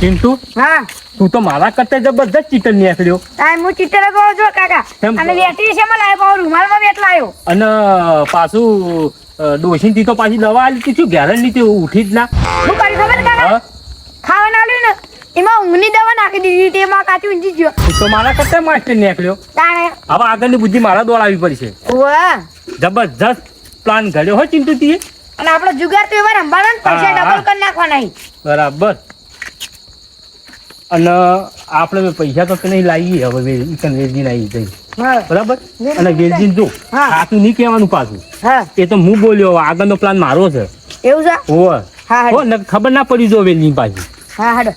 ચિંટુ હા તું તો મારા કરતા જબરદસ્ત ચીટર નીકળ્યો. હું ચિત્તર જો કાકા કેમ? અને વેટી છે મને લાવ્યો રૂમાલમાં વેટ લાવ્યો અને પાછું ડોશી થી તો પાછી દવા આલી હતી, શું ગેરંટી થી ઉઠી જ ના. હું કરી ખબર કાકા હા? ખાવા આલ્યું ને એમાં ઊંઘની દવા નાખી દીધી તેમાં કાચું ઊંઘી ગયો તું તો મારા કરતા માસ્ટર નીકળ્યો. તાણે હવે આગળની બુદ્ધિ મારા દોડાવી પડશે. વાહ જબરજસ્ત પ્લાન ઘડ્યો હો ચિંટુ તીએ. અને આપણો જુગાર તો એવા રમવાનો ને પૈસા હા. ડબલ કરી નાખવાના બરાબર. અને આપણે પૈસા તો નહીં લાવીએ હવે વેલજી આવી જઈ હા બરાબર. અને વેલજી જો હા. સાચું નહીં કહેવાનું પાછું, હા એ તો હું બોલ્યો. હવે આગળનો પ્લાન મારો છે. એવું છે હોવે. હા હો ને ખબર ના પડી જો વેલજી પાછી. હા હાડો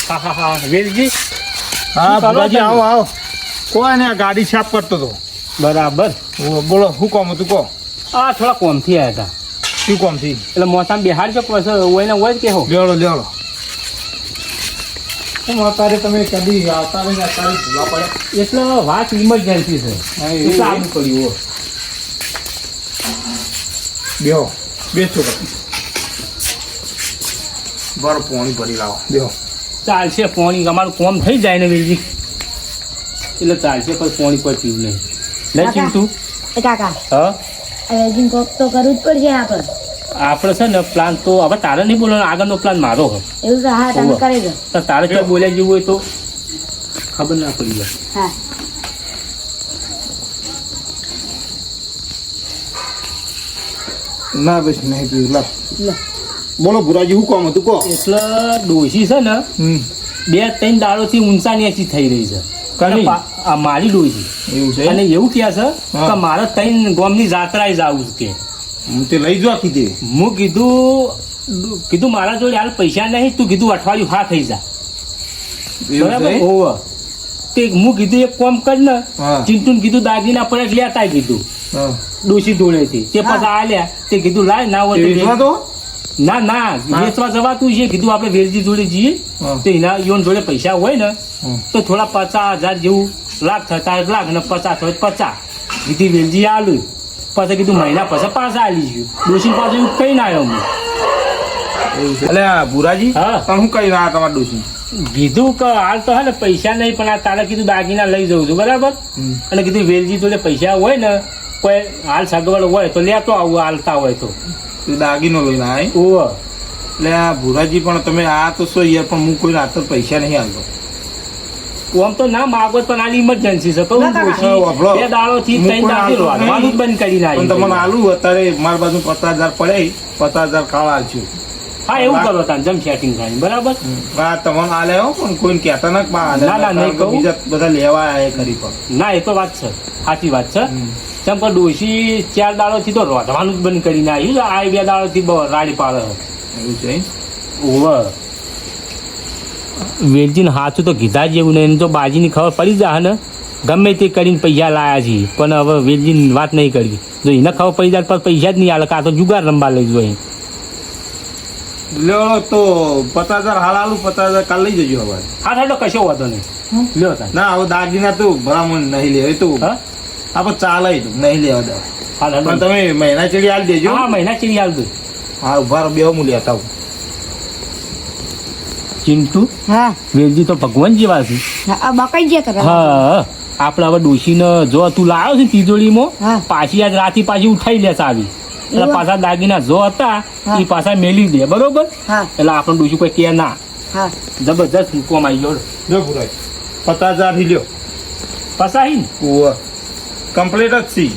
હા વેલજી. હા શું કરો ભુરાજી તમે? આવો આવો. કોઈ ને આ ગાડી સાફ કરતો હતો. બરાબર. બોલો શું કામ હતું કહો. આ થોડા કોમથી આવ્યા હતા શું કામ થી? એટલે મોસામાં બિહાર છો પછી હોય ને હોય જ કે હો. લેવડો લેવડો. શું અત્યારે તમે કદી આવતા ને અત્યારે ભૂલા પડે? એટલે વાત ઇમરજન્સી છે હા, એટલે આવવું પડ્યું હો. બેહો બેસો પછી બરો પાણી ભરી લાવો બેહો. ચાલશે પોણી અમારું કોમ થઈ જાય ને વેલજી એટલે ચાલશે પણ પોણી પર પીવું નહીં. નહીં ચિંટુ? એ કાકા હા હવે કોક તો કરવું જ પડશે આપણે આપણે છે ને પ્લાન તો હવે તારે નહીં બોલવાનો, આગળનો પ્લાન મારો હોય. એવું છે હા તમે કરી દો તો તારે ક્યાં બોલ્યા જેવું હોય તો ખબર ના પડી જાય. હા ના બસ નહીં પીવું લાવ. લો બોલો ભુરાજી શું કામ હતું કહો. એટલે ડોશી છે ને 2-3 દાડોથી ઊંચા નીચી થઈ રહી છે. કની? આ મારી ડોશી. એવું છે અને એવું કહે છે હા. કે મારે 3 ગામની જાત્રાએ જવું છે કે. હું તે લઈ જો કીધી. હું કીધું મારા જોડે હાલ પૈસા નહીં, તું કીધું અઠવાડિયું હા થઈ જા. એવું બરાબર. છે? હોવે. તે હું કીધું એક કામ કર ને, હા. ચિંટુને કીધું દાગીના પડે લેતા કીધું હા. ડોશી ધોળેથી. તે પછી આલ્યા તે કીધું લાય ના હોય તે તો વેચવા તો? ના ના વેચવા જવાતું છે. કીધું આપણે વેલજી જોડે જઈએ હા. તો એના યોન જોડે પૈસા હોય ને હા. તો થોડા 50,000 જેવું લાખ થતા 1 લાખ ને 50 હોય 50 કીધી વેલજી આલું. પછી કીધું મહિના પછી પાછા આલી ગયું. ડોશી પાસે એવું કઈ ના આવ્યો હું. એવું છે. એટલે આ ભુરાજી હા. તમે શું કરી રહ્યા તમારા ડોશી? કીધું કે હાલ તો હે ને પૈસા નહીં, પણ આ તારે કીધું દાગીના લઈ જવું છું બરાબર. અને કીધું વેલજી જોડે પૈસા હોય ને કોઈ હાલ સગવડ હોય તો લેતો આવું હાલતા હોય તો. તે દાગીનો લઈને આય. ઓહ એટલે આ ભુરાજી પણ તમે આ તો શું યાર, પણ હું કોઈ હાથ પૈસા નહીં હાલતો. આમ તો ના માગો પણ આની ઇમરજન્સી છે. તો હું હા, ડોશી વાપરો. 2 દાડોથી હું 3 કોઈ દાડોથી હાલતો નહીં. રોધવાનું જ બંધ કરીને પણ તમને આવી. આલુ અત્યારે મારી બાજુ 50,000 પડે, 50,000 કાળ આલશું. હા એવું કરો તાન જમ સેટિંગ થાય બરાબર. આ તમને આલે હો, પણ કોઈને કહેતા ના કે બા આલે. ના, ના, નહીં કારણ કે કહું. બીજા બધા લેવા આયા ખરી પણ. ના એ તો વાત છે, સાચી વાત છે. ચમ પણ ડોશી 4 દાડોથી તો રોધવાનું જ બંધ કરીને આવ્યું છે. આ 2 દાડોથી રાડી પાડે એવું છે. ઓવર વેલજીને હાથું તો કીધા જેવું નહીં. એને તો બાજીની ખબર પડી જાય ને ગમે તે કરીને પૈસા લાયા છે, પણ હવે વેલજીની વાત નહીં કરવી. જો એને ખબર પડી જાય પણ પૈસા જ નહીં હાલે, કાં તો જુગાર રમવા લઈ જોઈએ. લ્યો તો 50,000 હાલ આલું, 50,000 કાલ લઈ જજો હવે. હા થાડો કશો વાંધો નહીં. લ્યો તાન. ના હવે દાગીના તો ભલામણ નહીં લે. એ તો હા આપણે ચાલે તો નહીં લેવા દે. હા પણ થાડો. તમે મહિના ચડી હાલ દેજો. હા મહિના ચીરી હાલ દઉં. હા ઉભા રહો, બે હું લેતા આવું. ચિંટુ હા વેલજી તો ભગવાન જેવા છે. આ બકાઈ ગયા કરે હા આપણે હવે ડોશીને જો તું લાવ્યો છે તિજોરીમાં, હા. પાછી આજ રાતી પાછી ઉઠાઈ લેશે આવી. એટલે એવું? પાછા દાગીના જો હતા હા. એ પાછા મેલી દે બરોબર. હા એટલે આપણે ડોશી કોઈ કે ના. હા જબરજસ્ત મૂકવામાં આવી ગયો. જો ભુરાઈ 50,000 થી લ્યો. પાછા ને ઓવે કમ્પ્લીટ જ છી.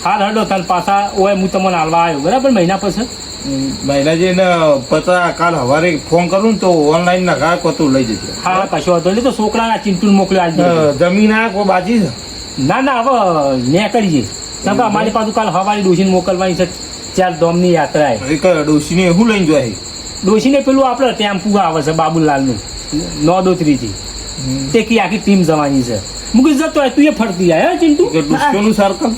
હાલ હડો તાર પાછા ઓય હું તમને હાલવા આવ્યો બરાબર મહિના પછી. મહિના જઈને 50 કાલ સવારે ફોન કરું ને તો ઓનલાઈન ના ઘા કોતું લઈ જજો. હા કશો વાંધો નહીં. તો છોકરાના ચિંટુ મોકલ્યો આજે. જમીન આ કોઈ બાજી છે? ના ના હવે ને કરીએ. કેમ કે અમારી પાછું કાલ હવારી ડોશીને મોકલવાની છે 4 ધામની યાત્રા. ડોશીને શું લઈને જાય? ડોશીને પેલું આપણે ટેમ્પુ આવે છે બાબુલાલનું નોદોત્રીથી. તે કી આખી ટીમ જવાની છે. મુકેશ જતો હોય તું એ ફરતી આય હે ચિંટુ. કે ડોશીનું સર્કલ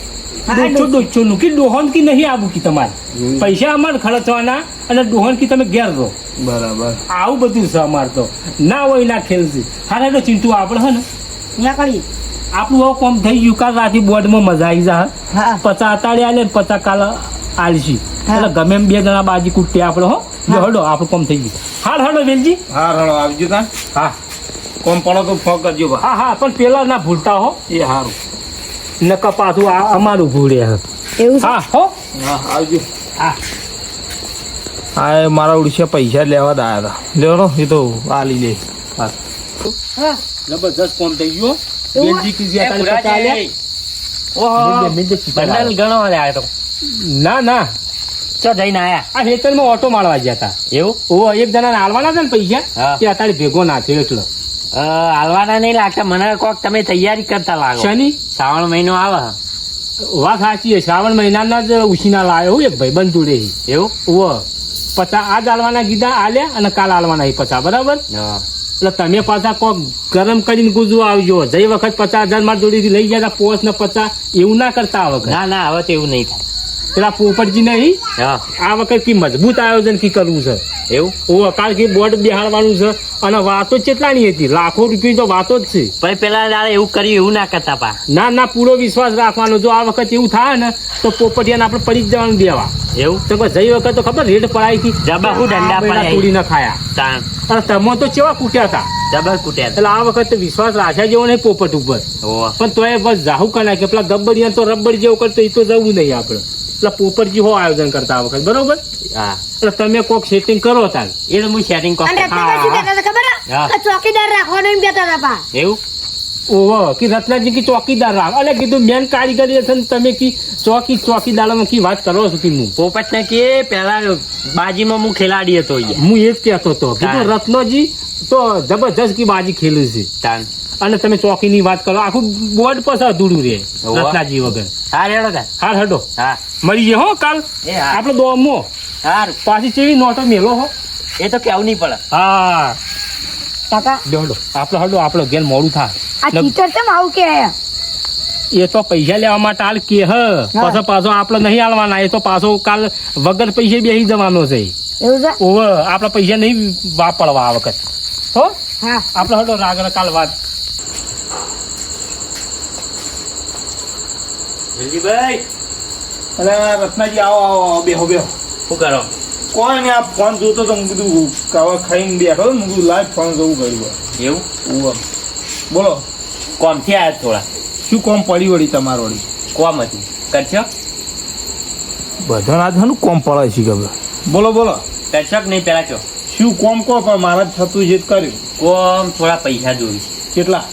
ડોચો નું કે ડોહન કી નહીં આવું કી તમારે પૈસા અમારે ખર્ચવાના અને ડોહન કી તમે ઘેર રહો. બરાબર. આવું બધું છે અમારે તો. ના હોય ના ખેલ છે. હા તો ચિંટુ આપણે હે ને ત્યાં કરી આપણું હવે કોમ થઈ ગયું. કાલ રાતે બોર્ડમાં મજા આવી જાય. હા 50 અતાડે આલે 50 કાલ આલશી. હા. એટલે ગમે એમ 2 જણા બાજી કુટે આપણે હો. જો હડો આપણું કામ થઈ ગયું. હાલ હડો વેલજી. હા રણો આવજો તા હા કોમ પડો તો ફોન કરજો બા હા હા પણ પેલા ના ભૂલતા હો, એ હારું નકર પાછું અમારું ભૂલે. એવું છે હા હો હા આવજો હા આ મારા ઉડીસા પૈસા લેવા જ આવ્યા હતા લેવાનો એ તો આ લઈ લે હા હા જબરજસ્ત કામ થઈ ગયું. એવું? વેલજી કીધી આ તારે પતા આલ્યા. ઓહો મિનિટ શીખવા બંડલ લાવ્યા. ઘણો આયા તો ના ના ચો જઈને આયા આ ખેતરમાં ઓટો મારવા ગયા હતા. એવું ઓ એક જણા હાલવાના હતા ને પૈસા હા. તે અત્યારે ભેગો ના થયો એટલો. હાલવાના નહીં લાગતા મને કોક તમે તૈયારી કરતા લાગો શનિ શ્રાવણ મહિનો આવે વાત સાચી છે. શ્રાવણ મહિનાના જ ઉશીના લાવ્યો હું એક ભાઈબંધ જોડે. એવું ઓ પચા આજ હાલવાના કીધા આલ્યા અને કાલ હાલવાના એ પચા બરાબર. હા. એટલે તમે પાછા કોક ગરમ કરીને ગુજવા આવજો. જઈ વખત 50,000 માર જોડેથી લઈ ગયા હતા 5 ને 50 એવું ના કરતા આ વખત. ના ના હવે તો એવું નહીં થાય. પેલા પોપટજી નહીં હા આ વખત કી મજબૂત આયોજન કી કરવું છે. એવું ઓ કારણ કે બોર્ડ બેહાડવાનું છે અને વાતો કેટલાની હતી, લાખો રૂપિયા તો વાતો જ છે. પછી પેલા દાડે એવું કર્યું એવું ના કરતા પા ના ના પૂરો વિશ્વાસ રાખવાનો. જો આ વખત એવું થાય ને તો પોપટિયાને આપણે પડી જ જવાનું દેવા. એવું તો બસ જઈ વખત તો ખબર રેડ પડાઈ હતી. જબા હું દંડા પડ્યા. તોડી ન ખાયા તાણ અને તમે તો કેવા કૂટ્યા હતા. જબર કૂટ્યા એટલે આ વખત તો વિશ્વાસ રાખ્યા જેવો નહીં પોપટ ઉપર. ઓહો પણ તોય બસ જાહુ કના કે પેલા ગબ્બડિયા તો રબ્બડ જેવું કરતો એ તો જવું નહીં આપણે. એટલે પોપટજી હો આયોજન કરતા આ વખત બરોબર. હા એટલે તમે કોક સેટિંગ કરો તાર. એ તો હું સેટિંગ કોક અને રત્નાભાઈ શું કહેતા હતા ખબર હે? હા. કે ચોકીદાર રાખવાનો એમ કહેતા હતા પા. એવું ઓહો કે રત્નાજી કી ચોકીદાર રાખ. અલે કીધું મેન કારીગરી છે ને તમે કી ચોકીદારમાં કી વાત કરો છો કી હું પોપટ ને કે પેલા બાજીમાં હું ખેલાડી હતો અહીંયા. હું એ જ કહેતો હતો. કીધું હા. રત્નોજી તો જબરજસ્ત કી બાજી ખેલે છે તાણ અને તમે ચોકીની વાત કરો આખું બોર્ડ પર અધૂરું રહે ઓહો. રત્નાજી વગર. હા રેડો તાણ હાલ હડો હા મળી જાય હો કાલ. એ હા આપડે દોમો સારું પાછી ચેવી નોટો મેલો હો. એ તો કેવું નહીં પડે. હા કાકા હડો આપડે ઘેર મોડું થાય. આ ટીચર છે ને આવું કે આયા? એ તો પૈસા લેવા માટે હાલ કે પાછો આપડે નહીં હાલવાના. એ તો પાછો કાલ વગર પૈસે બેસી જવાનો છે. એવું છે ઓવે આપડા પૈસા નહીં વાપરવા આ વખત હો. હા આપડે હડો રાગણ કાલ વાત. જલ્દીભાઈ અરે રત્નાજી આવો આવો આવો બેહો બેહો શું કરો કોઈ ને આ ફોન જોતો તો હું કીધું કાવા ખાઈને બેઠો હું કીધું લાઈવ ફોન જોવું કર્યું એવું ઉવા બોલો કોમથી આવ્યા થોડા શું કોમ પડી વળી તમારો વળી કોમ હતી કરશો બધા આ ઘણું કોમ પડે છે ખબર બોલો બોલો કરશો કે નહીં પેલા કયો શું કોમ કહો પણ મારા જ થતું છે જ કર્યું કોમ થોડા પૈસા જોઈ કેટલા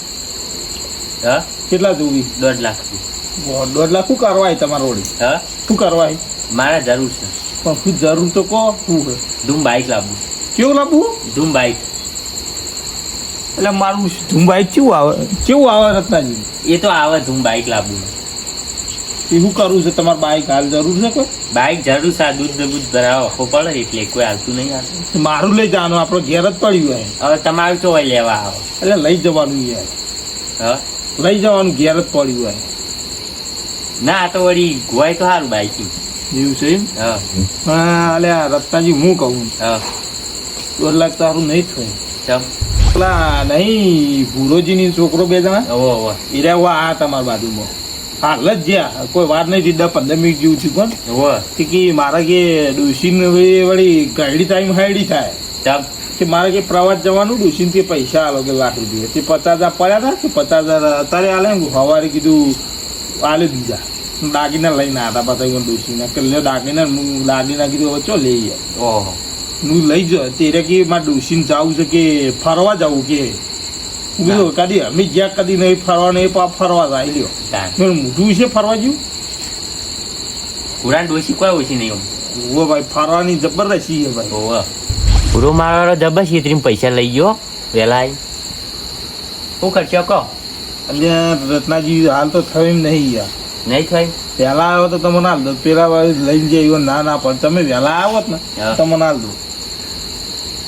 હા કેટલા જોવી 1.5 લાખ 1.5 લાખ શું કરવાય તમારો વળી હા શું કરવાય મારે જરૂર છે પણ શું જરૂર તો કહો શું છે? ધૂમ બાઈક લાવવું કેવું લાવવું ધૂમ બાઈક એટલે મારું ધૂમબાઈક કેવું આવે રત્નાજી એ તો આવે ધૂમ બાઈક લાવવું એ શું કરવું છે તમારે બાઈક હાલ જરૂર છે કોઈ બાઈક જરૂર છે આ દૂધ ને બૂધ ભરાવો પડે એટલે કોઈ હાલતું નહીં આવતું મારું લઈ જવાનું આપણો ઘેર જ પડ્યું હોય હવે તમારું તો હોય લેવા આવો એટલે લઈ જવાનું યાર હા લઈ જવાનું ઘેર જ પડ્યું હોય ના આ તો વળી હોય તો સારું બાઈક એવું છે એમ હા હા અલ્યા રત્નાજી હું કહું હા 1.5 લાખ તારું નહીં થાય ચમ પેલા નહીં ભૂરોજીની છોકરો બે જણા ઓવો ઓવો એ રહ્યા આ તમારા બાજુમાં હાલ જ જ્યાં કોઈ વાર નહીં 10-15 મિનિટ જેવું થયું પણ ઓવો કે મારા કે ડોસીને વળી ગાડી ટાઈમ હાઈડી થાય ચમ કે મારે કે પ્રવાસ જવાનું ડોસીને કે પૈસા આલો કે લાખ રૂપિયા તે 50,000 પડ્યા હતા કે 50,000 અત્યારે આલે ને સવારે કીધું આલે દીધા દાગીના લઈને આવ્યા હતા પાછા ડોસીના કે લે દાગીના કીધું હવે ચો લઈ જાય ઓહો હું લઈ જાઉં ત્યારે કે મારે ડોસીને જવું છે કે ફરવા જવું કે હું કીધું કદી અમે જ્યાં કદી નહીં ફરવા નહીં ફરવા જાય લ્યો તાન મોઢું છે ફરવા જેવું પુરાણ ડોસી કોઈ ઓછી નહીં ઓ ભાઈ ફરવાની જબરદસ્તી છે ભાઈ ઓવો પૂરો મારો જબર છેતરીને પૈસા લઈ ગયો વહેલા આવી શું કરશો કહો અને રત્નાજી હાલ તો થયું એમ નહીં યાર નહીં થાય પહેલા આવ્યો તો તમને હાલ દો પેલા લઈને જઈ ના ના પણ તમે વહેલા આવો ને હા. તમને હાલ દો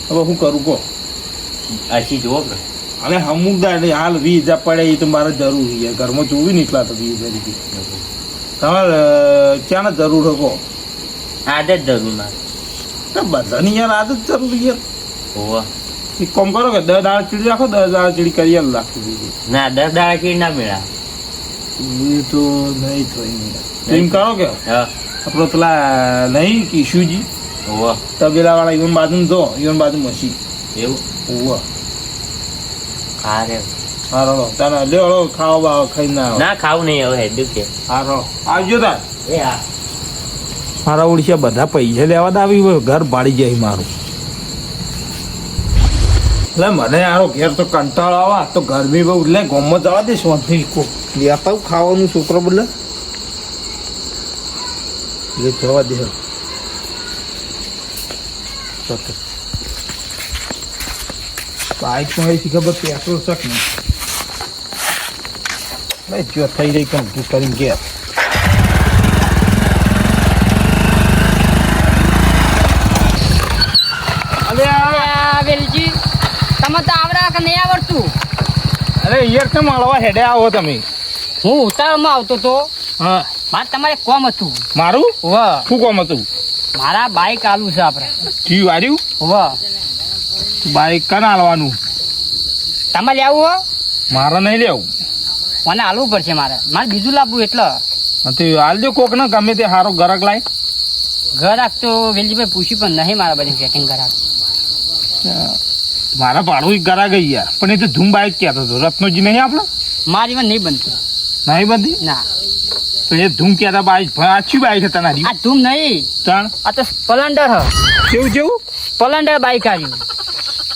હવે શું કરું કહો આછી જુઓ કે અને અમુક દાડે હાલ 20,000 પડે એ તો મારે જરૂર છે ઘરમાં જોવી નીકળા તો 20,000 રૂપિયા તમારે ક્યાં જરૂર છે કહો આદત જરૂર મારે તો બધાની યાર આદત જરૂર યાર ઓવો એક કામ કરો કે 10 દાડા ચીડી રાખો 10 દાડા ચીડી કરી રાખો ના 10 દાડા કેવી ના મેળા એ તો નહીં થાય એમ કરો કે હા આપણો પેલા નહીં કિશુજી ઓવા તબેલા વાળા ઈવન બાજુ જો ઈવન બાજુ મસી એવું ઓવા હા રે હા રો તારા લે રો ખાવા બાવા ખાઈ ના ના ખાવું નહીં હવે હેડ્યું કે હા રો આવજો તાર એ હા મારા ઓડિશા બધા પૈસા લેવા તો આવી ઘર ભાડી જાય મારું એટલે મને આરો ઘેર તો કંટાળો આવા તો ગરમી બહુ એટલે ગોમમાં જવા દે શાંતિ કો લેતા ખાવાનું છોકરો બદલે એટલે જવા દે બાઇક માં આવી ખબર પેટ્રોલ શક નહીં ભાઈ જો થઈ રહી કેમ તું કરીને ઘેર વેલજી તમે તો આવડા કે નહીં આવડતું અરે યાર કેમ મળવા હેડે આવો તમે હું ઉતાવળમાં આવતો તો હા મારે તમારે કોમ હતું મારું વાહ શું કામ હતું મારા બાઈક આલું છે આપણે જીવ આવ્યું વાહ બાઈક કાને હાલવાનું તમારે લેવું હો મારે નહીં લેવું મને હાલવું પડશે મારે બીજું લાવવું એટલે તે હાલજો કોક ને ગમે તે સારો ગરક લાય ઘરાક તો વેલજીભાઈ પૂછ્યું પણ નહીં મારા બધી સેટિંગ ઘરાક મારા ભાડું એક ગરા ગઈ યાર પણ એ તો ધૂમ બાઈક કહેતો હતો રત્નોજી નહીં આપણે મારી માં નહીં બનતું નહીં બધી ના તો એ ધૂમ કહેતા બાઈક આછી બાઈક હતા નારી આ ધૂમ નહીં ત્રણ આ તો સ્પ્લેન્ડર હ કેવું કેવું સ્પ્લેન્ડર બાઈક આવ્યું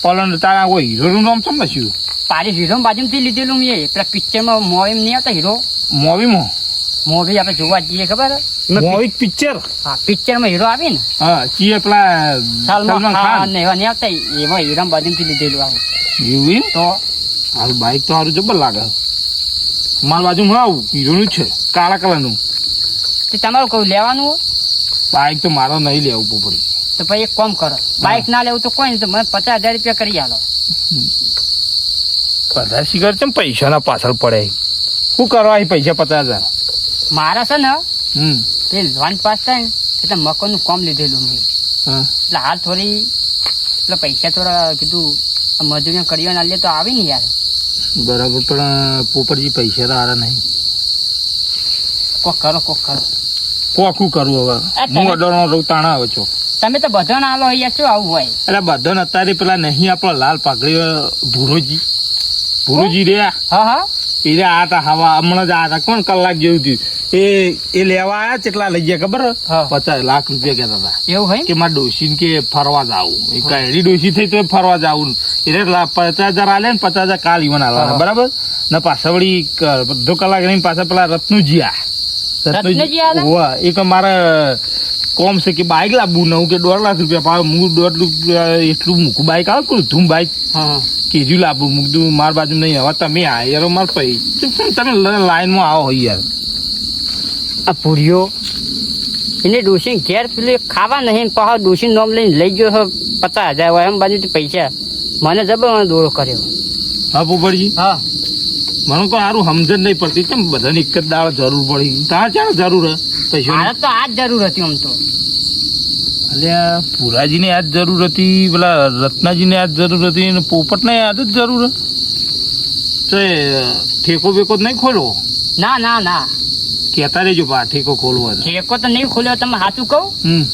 પલન તારા કોઈ હીરોનું નામ સમજ્યું પારી હીરો બાજુથી લીધેલું મેં પેલા પિક્ચરમાં મોવી નહીં આવતા હીરો મોવીમાં મોવી આપણે જોવા જઈએ ખબર મોવી પિક્ચર હા પિક્ચરમાં હીરો આવી ને હા ચીએ પેલા સલમાન ખાન ને એવા નહીં આવતા એવા હીરા બાજુથી લીધેલું આવું એવું એમ તો હારું બાઈક તો સારું જબર લાગે મારી બાજુ હું આવું હીરોનું જ છે કાળા કલરનું તે તમારું કહું લેવાનું હોય બાઈક તો મારો નહીં લેવું પોપડી તો પછી એક કામ કરો બાઈક ના લેવું તો કોઈ નહીં તો મને 50,000 રૂપિયા કરી આલો બધા સિગર છે પૈસાના પાછળ પડે શું કરવા એ પૈસા 50,000 મારા છે ને હમ તે લોન પાસ થાય ને એટલે મકાનનું કામ લીધેલું મેં હા એટલે હાલ થોડી એટલે પૈસા થોડા કીધું મજૂરી કરીઓ ના લે તો આવી ને યાર બરાબર પણ પોપરજી પૈસા તો હારા નહીં કોક કરો કોકું કરવું હવે તમે- હું અડવાનો રહું તાણા આવે છો તમે તો બધા ના આલો યાર શું આવું હોય એટલે બધા અત્યારે પેલા નહીં આપણા લાલ પાઘડી ભૂરોજી રહ્યા હા હા એ રહ્યા આ તા હવા હમણાં જ આ તા કોણ કલાક જેવું થયું એ લેવા આયા કેટલા લઈ ગયા ખબર હા. 50 લાખ રૂપિયા કહેતા હતા એવું હોય કે મારે ડોશી કે ફરવા જાવું એ કઈ ડોશી થઈ તો ફરવા જાવું એટલે 50,000 આલે ને 50,000 કાલ ઈવન આલવાના હા. બરાબર ને પાછા વળી અડધો કલાક રહીને પાછા પેલા રત્નુજી રત્નુજી આલા? હોવા એ કે મારે કોમ છે કે બાઈક લાવવું નવું કે 1.5 લાખ રૂપિયા ભાવ હું 1.5 રૂપિયા એટલું મૂકું બાઈક આવે કોઈ ધૂમ બાઈક હા કેજ્યું લાવવું મૂકતું મારા બાજુ નહીં હવે તમે આ યાર માર પૈ તમે લાઈનમાં આવો હોય યાર આ પૂરીઓ એને ડોસી ઘેર પેલી ખાવા નહીં પાછો ડોસી નોમ લઈને લઈ ગયો 50,000 હોય એમ બાજુ પૈસા મને જબર દોરો કર્યો હા પોપડજી હા મને કોઈ સારું સમજણ નહીં પડતી કેમ બધાને એક જ દાળ જરૂર પડી તાર ક્યાં જરૂર હે પૈસા મારે તો આ જ જરૂર હતી આમ તો અલ્યા પુરાજીને યાદ જરૂર હતી પેલા રત્નાજીને યાદ જરૂર હતી અને પોપટને યાદ જ જરૂર હે તો એ ઠેકો બેકો નહીં ખોલવો ના ના ના કહેતા રહેજો બા ઠેકો ખોલવો હોય તો. ઠેકો તો નહીં ખોલ્યો તમે સાચું કહું હમ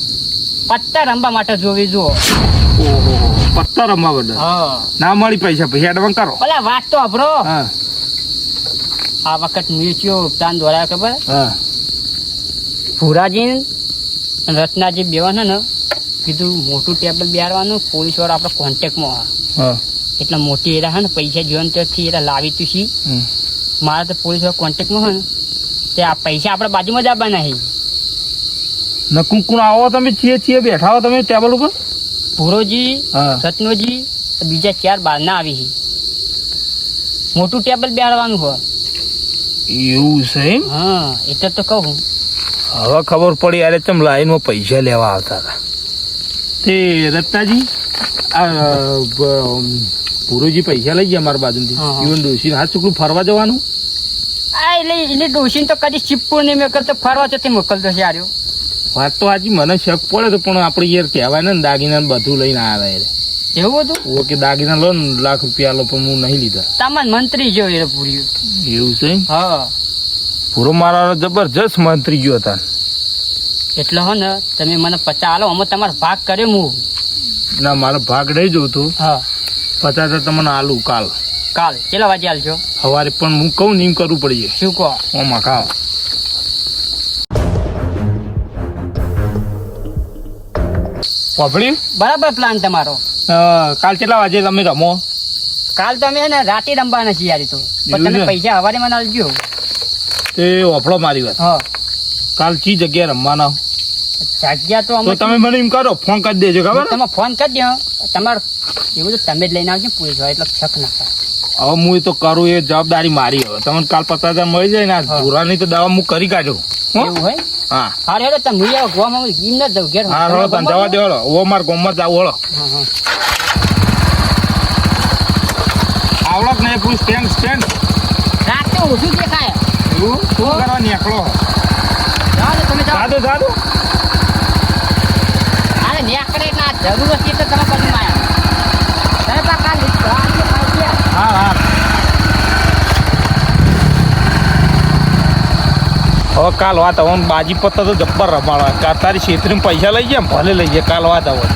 પત્તા રમવા માટે જોવી જુઓ ઓહો પત્તા રમવા બધા હા ના મળી પૈસા પૈસા એડવાન્સ કરો ઓલા વાત તો અભરો હા આ વખત મ્યુચ્યુઅલ પ્લાન દ્વારા ખબર હા ભુરાજી અને રત્નાજી બેવાના ને કીધું મોટું ટેબલ બેહાડવાનું પોલીસ વાળા આપણા કોન્ટેક્ટમાં આવે હા એટલે મોટી એરા હે ને પૈસા જીવન ત્યાંથી એરા લાવી તું છી હમ. મારા તો પોલીસ વાળા કોન્ટેક્ટમાં હોય ને તે આ પૈસા આપણા બાજુમાં જ આવવાના છે નકું કુણ આવો તમે છીએ બેઠા હો તમે ટેબલ ઉપર ભુરોજી હા રત્નોજી બીજા 4 બાર ના આવી છે મોટું ટેબલ બેહાડવાનું હોય એવું છે એમ હા એટલે તો કહું હવે ખબર પડી યાર ચમ લાઈનમાં પૈસા લેવા આવતા હતા તે રત્નાજી પૂરોજી પૈસા લઈ ગયા મારા બાજુથી હા, હા. ઈવન ડોશી હાથ છોકરું ફરવા જવાનું આ એટલે એને ડોસીને તો કદી ચીપકું નહીં મોકલતો ફરવા જતી મોકલતો છે આર્યો વાત તો આજે મને શક પડે તો પણ આપણે યાર કહેવાય ને દાગીના ને બધું લઈને આવ્યા યાર એવું હતું ઓ કે દાગીના લો ને લાખ રૂપિયા લો પણ હું નહીં લીધા તમાર મંત્રી જો એ પૂર્યું એવું છે હા પૂરો મારા જબરજસ્ત મંત્રી ગયો હતા એટલે હો ને તમે મને 50 આલો આમાં તમારો ભાગ કર્યો હું. ના મારો ભાગ નહીં જોતું. હા 50,000 તમને આલુ કાલ કાલ કેટલા વાગે આલજો? સવારે. પણ હું કહું ને એમ કરવું પડી જાય. શું કહો? ઓમાં ખાઓ. પોપડી બરાબર પ્લાન તમારો. કાલ કેટલા વાગે તમે રમો? કાલ તો અમે હે ને રાતે રમવાના છીએ યાર તો. પણ એવું તમે છે? પૈસા હવારે મને આલજો. તે ઓફળો મારી વાત. હા કાલ ચી જગ્યાએ રમવાના? જગ્યા તો તો અમે તમે મને એમ કરો, ફોન કરી દેજો. ખબર તમે ફોન કરી દો. તમારું એવું તો તમે જ લઈને આવજો પૂરી હોય એટલે શક ના થાય. હવે હું એ તો કરું, એ જવાબદારી મારી. હવે તમને કાલ 50,000 મળી જાય ને આ હા. ધોરાની તો દવા હું કરી કાઢું. હો? એવું હોય? હા હારે હેડો તમે મુઈ આવો ગોવામાં એમ ન જાવ ઘેર. હા હળો તને જવા દે. હળો ઓ માર ગોમમાં જાવ. હળો હા હા આવડક ને પૂછ સ્ટેન્ડ રાતે ઓછું દેખાય. એવું શું કરવા નીકળો? જાઓ ને તમે જાઓ. સાદું સાદું અરે નેકડે એટલે આ જરૂર હતી એટલે તમે કરી માયા. તમે પા કાલ આજે પૈસા હા હા. હવે કાલ વાત હવે બાજી પત્તા તો જબ્બર રમાડવા. તારી છેતરીમાં પૈસા લઈ ગયા ભલે લઈ ગયા. કાલ વાત હવે